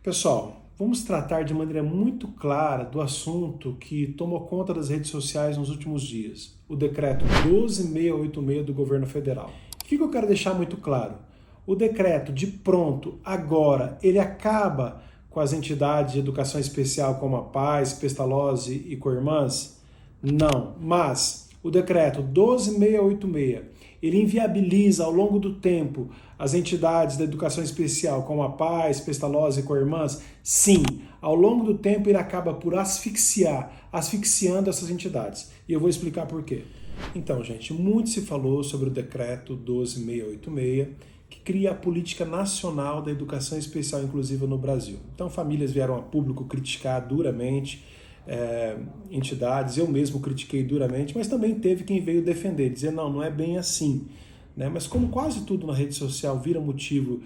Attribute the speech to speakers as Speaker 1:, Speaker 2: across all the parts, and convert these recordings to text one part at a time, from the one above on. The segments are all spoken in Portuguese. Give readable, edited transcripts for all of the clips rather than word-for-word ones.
Speaker 1: Pessoal, vamos tratar de maneira muito clara do assunto que tomou conta das redes sociais nos últimos dias, o decreto 12686 do governo federal. O que eu quero deixar muito claro? O decreto, de pronto, agora, ele acaba com as entidades de educação especial como a Paz, Pestalozzi e Coirmãs? Não, mas o decreto 12686, ele inviabiliza ao longo do tempo as entidades da educação especial como a Paz, Pestalozzi e Coirmãs? Sim, ao longo do tempo ele acaba por asfixiando essas entidades. E eu vou explicar por quê. Então, gente, muito se falou sobre o decreto 12686, que cria a Política Nacional da Educação Especial Inclusiva no Brasil. Então, famílias vieram a público criticar duramente entidades, eu mesmo critiquei duramente, mas também teve quem veio defender, dizer não é bem assim. Né? Mas como quase tudo na rede social vira motivo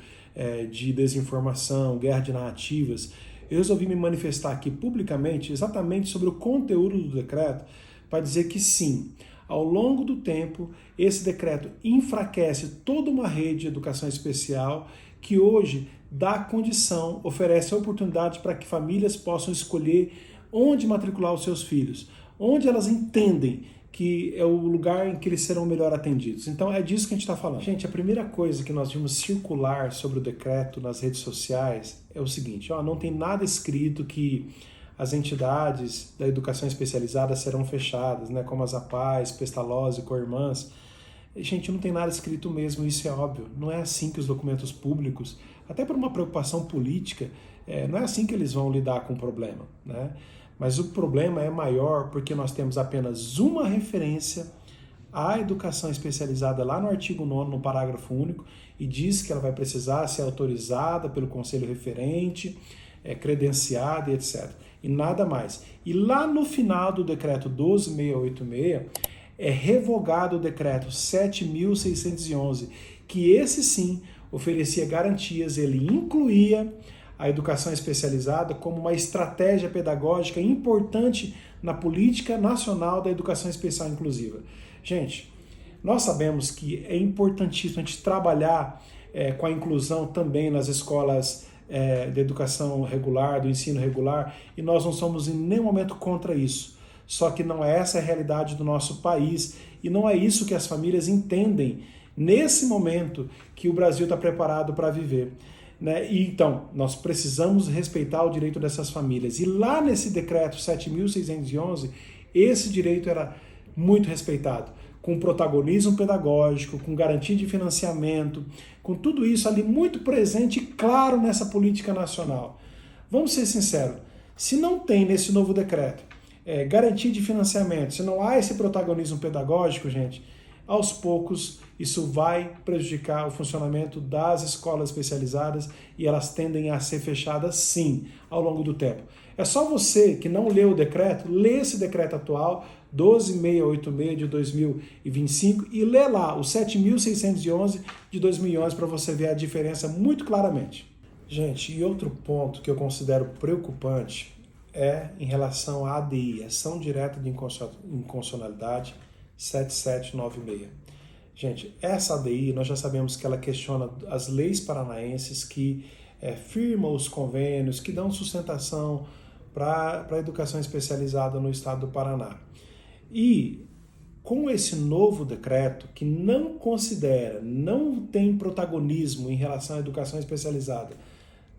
Speaker 1: de desinformação, guerra de narrativas, eu resolvi me manifestar aqui publicamente exatamente sobre o conteúdo do decreto para dizer que sim, ao longo do tempo, esse decreto enfraquece toda uma rede de educação especial que hoje dá condição, oferece oportunidades para que famílias possam escolher onde matricular os seus filhos, onde elas entendem que é o lugar em que eles serão melhor atendidos. Então é disso que a gente está falando. Gente, a primeira coisa que nós vimos circular sobre o decreto nas redes sociais é o seguinte, não tem nada escrito que as entidades da educação especializada serão fechadas, né, como as APAES, Pestalozzi, Coirmãs. Gente, não tem nada escrito mesmo, isso é óbvio. Não é assim que os documentos públicos, até por uma preocupação política, não é assim que eles vão lidar com o problema, né? Mas o problema é maior porque nós temos apenas uma referência à educação especializada lá no artigo 9º, no parágrafo único, e diz que ela vai precisar ser autorizada pelo conselho referente, credenciada e etc. E nada mais. E lá no final do decreto 12686, é revogado o decreto 7.611, que esse sim oferecia garantias, ele incluía a educação especializada como uma estratégia pedagógica importante na política nacional da educação especial inclusiva. Gente, nós sabemos que é importantíssimo a gente trabalhar com a inclusão também nas escolas de educação regular, do ensino regular, e nós não somos em nenhum momento contra isso. Só que não é essa a realidade do nosso país e não é isso que as famílias entendem nesse momento que o Brasil está preparado para viver. Né? E, então, nós precisamos respeitar o direito dessas famílias. E lá nesse decreto 7.611, esse direito era muito respeitado, com protagonismo pedagógico, com garantia de financiamento, com tudo isso ali muito presente e claro nessa política nacional. Vamos ser sinceros, se não tem nesse novo decreto garantia de financiamento, se não há esse protagonismo pedagógico, gente, aos poucos isso vai prejudicar o funcionamento das escolas especializadas e elas tendem a ser fechadas sim ao longo do tempo. É só você que não leu o decreto, lê esse decreto atual, 12686 de 2025 e lê lá o 7.611 de 2011 para você ver a diferença muito claramente. Gente, e outro ponto que eu considero preocupante é em relação à ADI, Ação Direta de Inconstitucionalidade 7796. Gente, essa ADI, nós já sabemos que ela questiona as leis paranaenses que firmam os convênios, que dão sustentação para a educação especializada no estado do Paraná. E com esse novo decreto, que não considera, não tem protagonismo em relação à educação especializada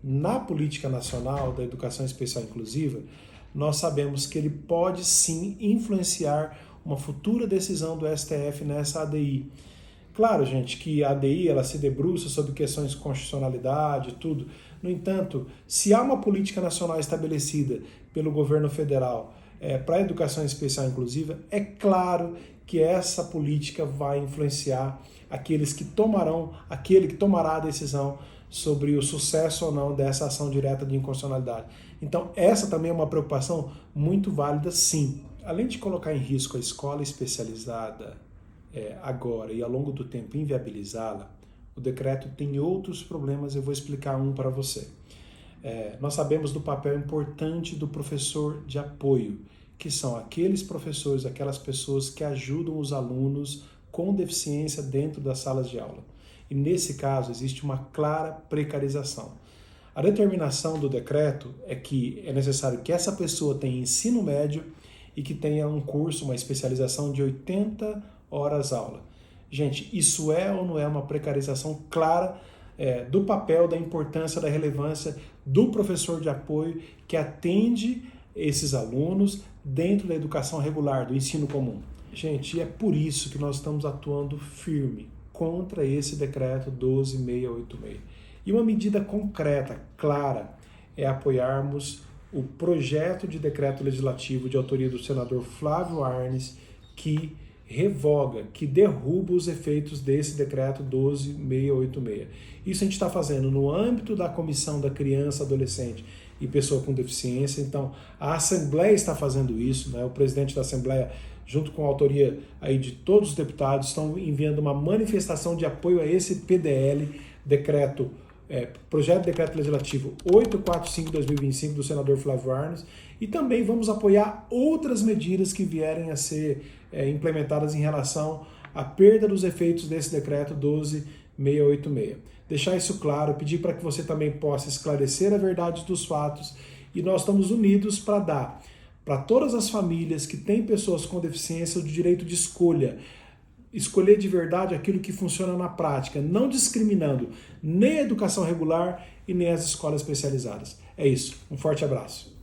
Speaker 1: na política nacional da educação especial inclusiva, nós sabemos que ele pode sim influenciar uma futura decisão do STF nessa ADI. Claro, gente, que a ADI ela se debruça sobre questões de constitucionalidade e tudo. No entanto, se há uma política nacional estabelecida pelo governo federal para a educação especial inclusiva, é claro que essa política vai influenciar aquele que tomará a decisão sobre o sucesso ou não dessa ação direta de inconstitucionalidade. Então, essa também é uma preocupação muito válida, sim. Além de colocar em risco a escola especializada agora e ao longo do tempo inviabilizá-la, o decreto tem outros problemas, eu vou explicar um para você. Nós sabemos do papel importante do professor de apoio, que são aqueles professores, aquelas pessoas que ajudam os alunos com deficiência dentro das salas de aula. E nesse caso existe uma clara precarização. A determinação do decreto é que é necessário que essa pessoa tenha ensino médio e que tenha um curso, uma especialização de 80 horas aula. Gente, isso é ou não é uma precarização clara do papel, da importância, da relevância do professor de apoio que atende esses alunos dentro da educação regular, do ensino comum? Gente, e é por isso que nós estamos atuando firme contra esse decreto 12.686. E uma medida concreta, clara, é apoiarmos o projeto de decreto legislativo de autoria do senador Flávio Arnes, que revoga, que derruba os efeitos desse decreto 12.686. Isso a gente está fazendo no âmbito da Comissão da Criança, Adolescente e Pessoa com Deficiência. Então, a Assembleia está fazendo isso, né? O presidente da Assembleia, junto com a autoria aí de todos os deputados, estão enviando uma manifestação de apoio a esse PDL, projeto de decreto legislativo 845/2025 do senador Flávio Arnes, e também vamos apoiar outras medidas que vierem a ser implementadas em relação à perda dos efeitos desse decreto 12.686. Deixar isso claro, pedir para que você também possa esclarecer a verdade dos fatos, e nós estamos unidos para dar para todas as famílias que têm pessoas com deficiência o direito de escolher de verdade aquilo que funciona na prática, não discriminando nem a educação regular e nem as escolas especializadas. É isso. Um forte abraço.